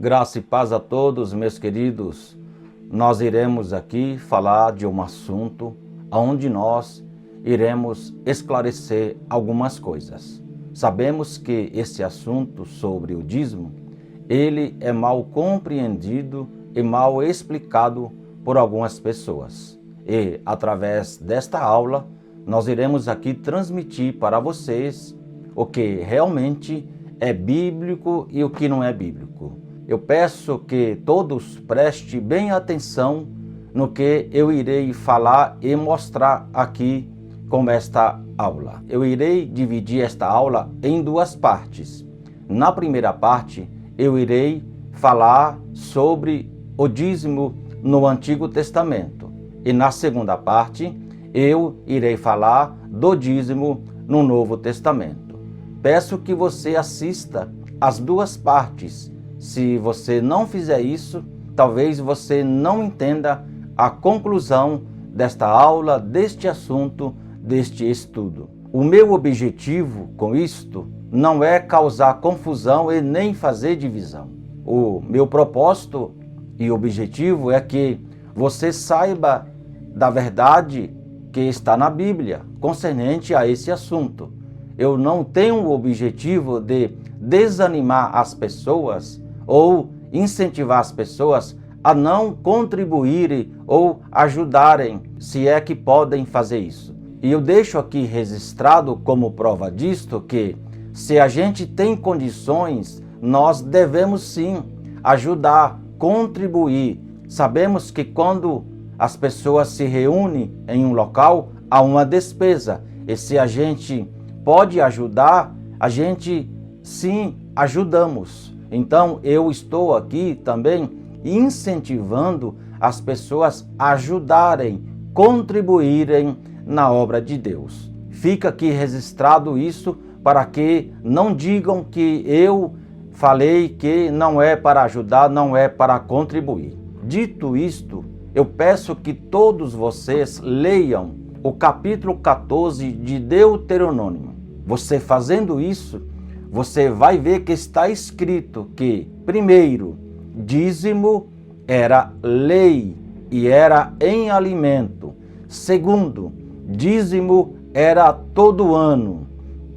Graça e paz a todos, meus queridos. Nós iremos aqui falar de um assunto onde nós iremos esclarecer algumas coisas. Sabemos que esse assunto sobre o dízimo, ele é mal compreendido e mal explicado por algumas pessoas. E, através desta aula, nós iremos aqui transmitir para vocês o que realmente é bíblico e o que não é bíblico. Eu peço que todos prestem bem atenção no que eu irei falar e mostrar aqui com esta aula. Eu irei dividir esta aula em duas partes. Na primeira parte, eu irei falar sobre o dízimo no Antigo Testamento. E na segunda parte, eu irei falar do dízimo no Novo Testamento. Peço que você assista as duas partes. Se você não fizer isso, talvez você não entenda a conclusão desta aula, deste assunto, deste estudo. O meu objetivo com isto não é causar confusão e nem fazer divisão. O meu propósito e objetivo é que você saiba da verdade que está na Bíblia concernente a esse assunto. Eu não tenho o objetivo de desanimar as pessoas ou incentivar as pessoas a não contribuírem ou ajudarem, se é que podem fazer isso. E eu deixo aqui registrado como prova disto que, se a gente tem condições, nós devemos sim ajudar, contribuir. Sabemos que quando as pessoas se reúnem em um local, há uma despesa. E se a gente pode ajudar, a gente sim ajudamos. Então eu estou aqui também incentivando as pessoas a ajudarem, contribuírem na obra de Deus. Fica aqui registrado isso para que não digam que eu falei que não é para ajudar, não é para contribuir. Dito isto, eu peço que todos vocês leiam o capítulo 14 de Deuteronômio. Você fazendo isso, você vai ver que está escrito que, primeiro, dízimo era lei e era em alimento. Segundo, dízimo era todo ano.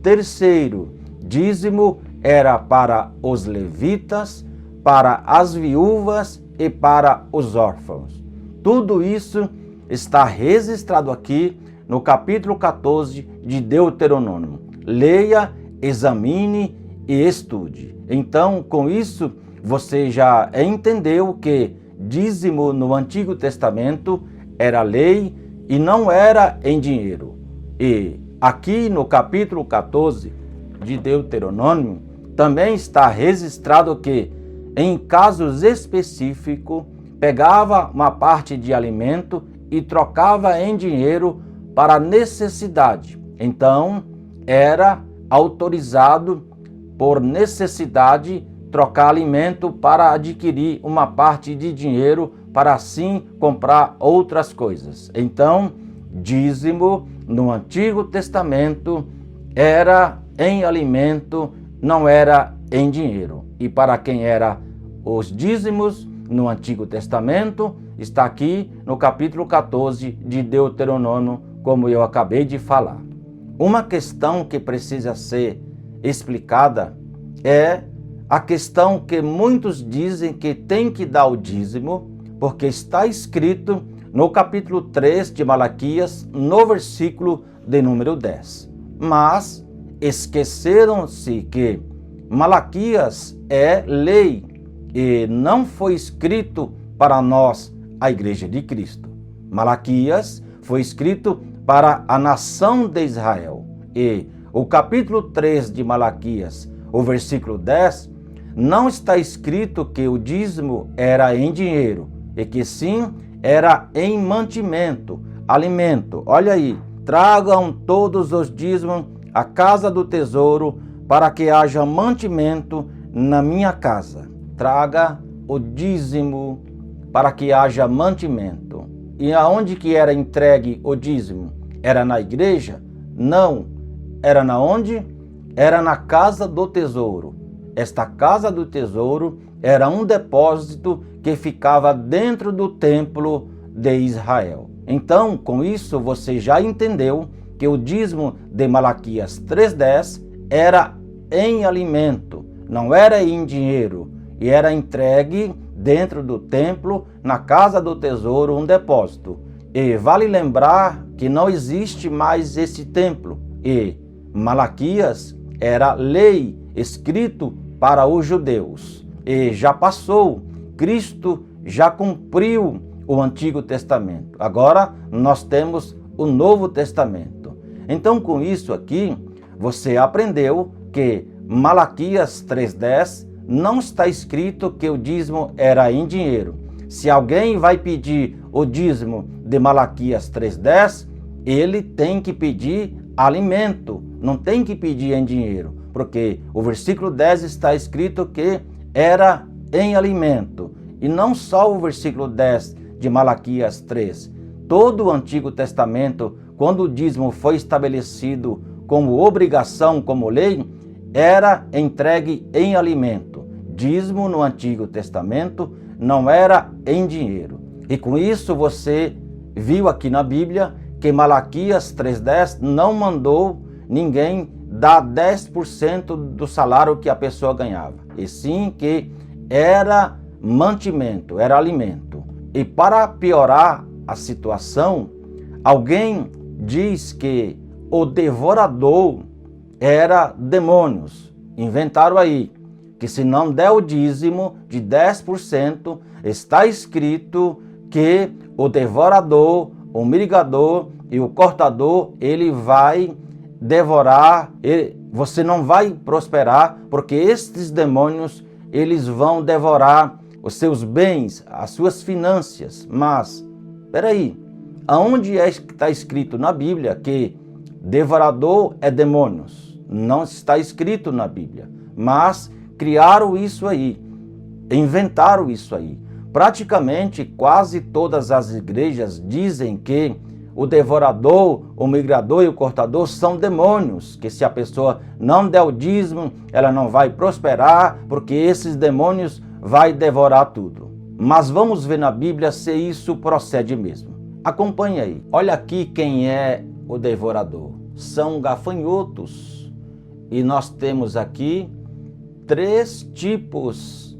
Terceiro, dízimo era para os levitas, para as viúvas e para os órfãos. Tudo isso está registrado aqui no capítulo 14 de Deuteronômio. Leia, examine e estude. Então, com isso, você já entendeu que dízimo no Antigo Testamento era lei e não era em dinheiro. E aqui no capítulo 14 de Deuteronômio também está registrado que, em casos específicos, pegava uma parte de alimento e trocava em dinheiro para necessidade. Então, era autorizado por necessidade trocar alimento para adquirir uma parte de dinheiro para assim comprar outras coisas. Então, dízimo no Antigo Testamento era em alimento, não era em dinheiro. E para quem era os dízimos no Antigo Testamento, está aqui no capítulo 14 de Deuteronômio, como eu acabei de falar. Uma questão que precisa ser explicada é a questão que muitos dizem que tem que dar o dízimo, porque está escrito no capítulo 3 de Malaquias, no versículo de número 10. Mas esqueceram-se que Malaquias é lei e não foi escrito para nós, a Igreja de Cristo. Malaquias foi escrito para a nação de Israel. E o capítulo 3 de Malaquias, o versículo 10, não está escrito que o dízimo era em dinheiro, e que sim era em mantimento, alimento. Olha aí, tragam todos os dízimos à casa do tesouro, para que haja mantimento na minha casa. Traga o dízimo para que haja mantimento. E aonde que era entregue o dízimo? Era na igreja? Não. Era na onde? Era na casa do tesouro. Esta casa do tesouro era um depósito que ficava dentro do templo de Israel. Então, com isso, você já entendeu que o dízimo de Malaquias 3:10 era em alimento, não era em dinheiro, e era entregue dentro do templo, na casa do tesouro, um depósito. E vale lembrar que não existe mais esse templo, e Malaquias era lei escrito para os judeus, e já passou, Cristo já cumpriu o Antigo Testamento. Agora nós temos o Novo Testamento. Então, com isso aqui, você aprendeu que Malaquias 3:10 não está escrito que o dízimo era em dinheiro. Se alguém vai pedir o dízimo de Malaquias 3:10, ele tem que pedir alimento, não tem que pedir em dinheiro, porque o versículo 10 está escrito que era em alimento. E não só o versículo 10 de Malaquias 3. Todo o Antigo Testamento, quando o dízimo foi estabelecido como obrigação, como lei, era entregue em alimento. Dízimo no Antigo Testamento não era em dinheiro. E com isso você viu aqui na Bíblia que Malaquias 3:10 não mandou ninguém dar 10% do salário que a pessoa ganhava, e sim que era mantimento, era alimento. E para piorar a situação, alguém diz que o devorador era demônios. Inventaram aí que se não der o dízimo de 10%, está escrito que o devorador, o mirigador e o cortador, ele vai devorar, você não vai prosperar, porque estes demônios, eles vão devorar os seus bens, as suas finanças. Mas, peraí, aonde é que está escrito na Bíblia que devorador é demônios? Não está escrito na Bíblia, mas criaram isso aí, inventaram isso aí. Praticamente quase todas as igrejas dizem que o devorador, o migrador e o cortador são demônios, que se a pessoa não der o dízimo, ela não vai prosperar, porque esses demônios vai devorar tudo. Mas vamos ver na Bíblia se isso procede mesmo. Acompanhe aí. Olha aqui quem é o devorador. São gafanhotos. E nós temos aqui 3 tipos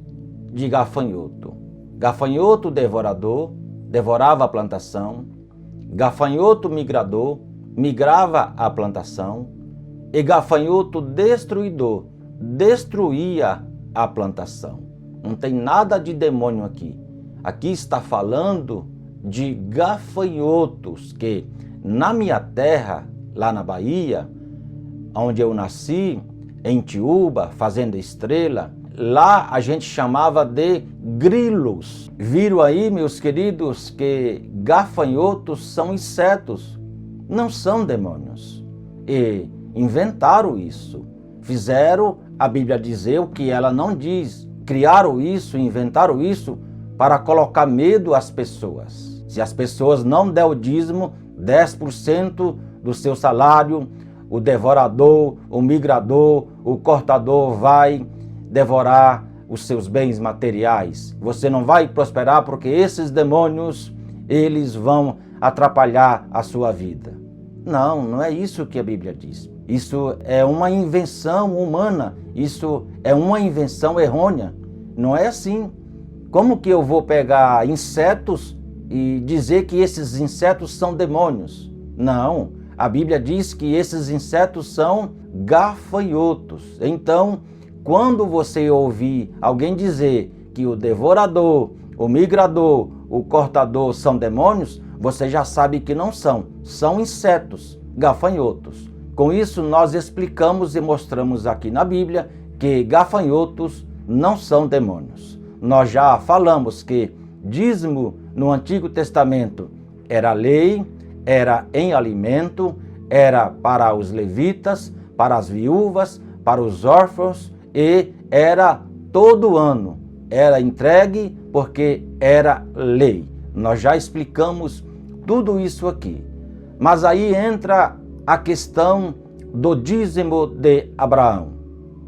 de gafanhoto. Gafanhoto devorador, devorava a plantação. Gafanhoto migrador, migrava a plantação. E gafanhoto destruidor, destruía a plantação. Não tem nada de demônio aqui. Aqui está falando de gafanhotos que na minha terra, lá na Bahia, onde eu nasci, em Tiúba, Fazenda Estrela, lá a gente chamava de grilos. Viram aí, meus queridos, que gafanhotos são insetos, não são demônios. E inventaram isso. Fizeram a Bíblia dizer o que ela não diz. Criaram isso, inventaram isso para colocar medo às pessoas. Se as pessoas não der o dízimo, 10% do seu salário, o devorador, o migrador, o cortador vai devorar os seus bens materiais. Você não vai prosperar porque esses demônios, eles vão atrapalhar a sua vida. Não, não é isso que a Bíblia diz. Isso é uma invenção humana, isso é uma invenção errônea. Não é assim. Como que eu vou pegar insetos e dizer que esses insetos são demônios? Não, a Bíblia diz que esses insetos são gafanhotos. Então, quando você ouvir alguém dizer que o devorador, o migrador, o cortador são demônios, você já sabe que não são. São insetos, gafanhotos. Com isso, nós explicamos e mostramos aqui na Bíblia que gafanhotos não são demônios. Nós já falamos que dízimo no Antigo Testamento era lei, era em alimento, era para os levitas, para as viúvas, para os órfãos e era todo ano. Era entregue porque era lei. Nós já explicamos tudo isso aqui. Mas aí entra a questão do dízimo de Abraão.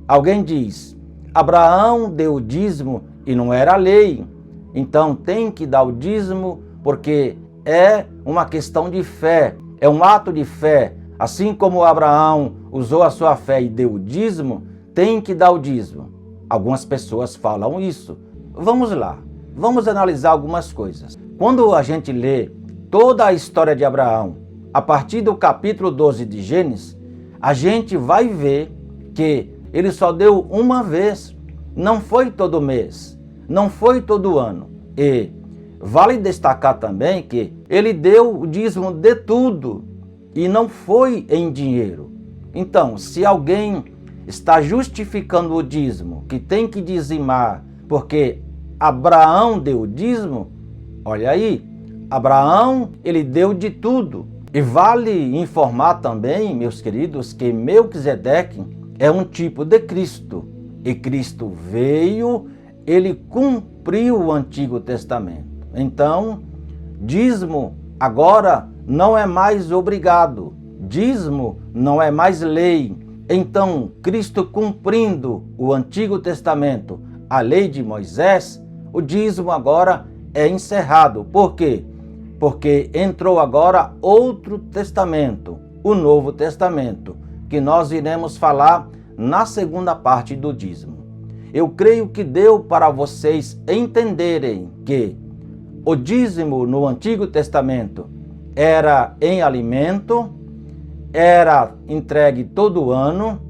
Alguém diz, Abraão deu dízimo e não era lei. Então tem que dar o dízimo porque é uma questão de fé, é um ato de fé. Assim como Abraão usou a sua fé e deu o dízimo, tem que dar o dízimo. Algumas pessoas falam isso. Vamos lá, vamos analisar algumas coisas. Quando a gente lê toda a história de Abraão, a partir do capítulo 12 de Gênesis, a gente vai ver que ele só deu uma vez, não foi todo mês, não foi todo ano. E vale destacar também que ele deu o dízimo de tudo e não foi em dinheiro. Então, se alguém está justificando o dízimo, que tem que dizimar porque Abraão deu o dízimo, olha aí, Abraão, ele deu de tudo. E vale informar também, meus queridos, que Melquisedeque é um tipo de Cristo. E Cristo veio, ele cumpriu o Antigo Testamento. Então, dízimo agora não é mais obrigado. Dízimo não é mais lei. Então, Cristo cumprindo o Antigo Testamento, a lei de Moisés, o dízimo agora é encerrado. Por quê? Porque entrou agora outro testamento, o Novo Testamento, que nós iremos falar na segunda parte do dízimo. Eu creio que deu para vocês entenderem que o dízimo no Antigo Testamento era em alimento, era entregue todo ano,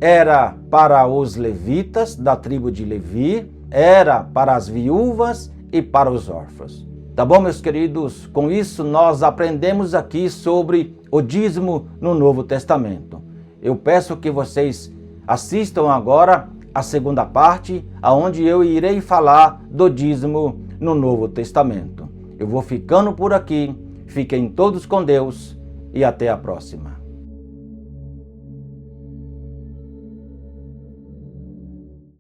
era para os levitas da tribo de Levi, era para as viúvas e para os órfãos. Tá bom, meus queridos? Com isso nós aprendemos aqui sobre o dízimo no Novo Testamento. Eu peço que vocês assistam agora a segunda parte, aonde eu irei falar do dízimo no Novo Testamento. Eu vou ficando por aqui. Fiquem todos com Deus e até a próxima.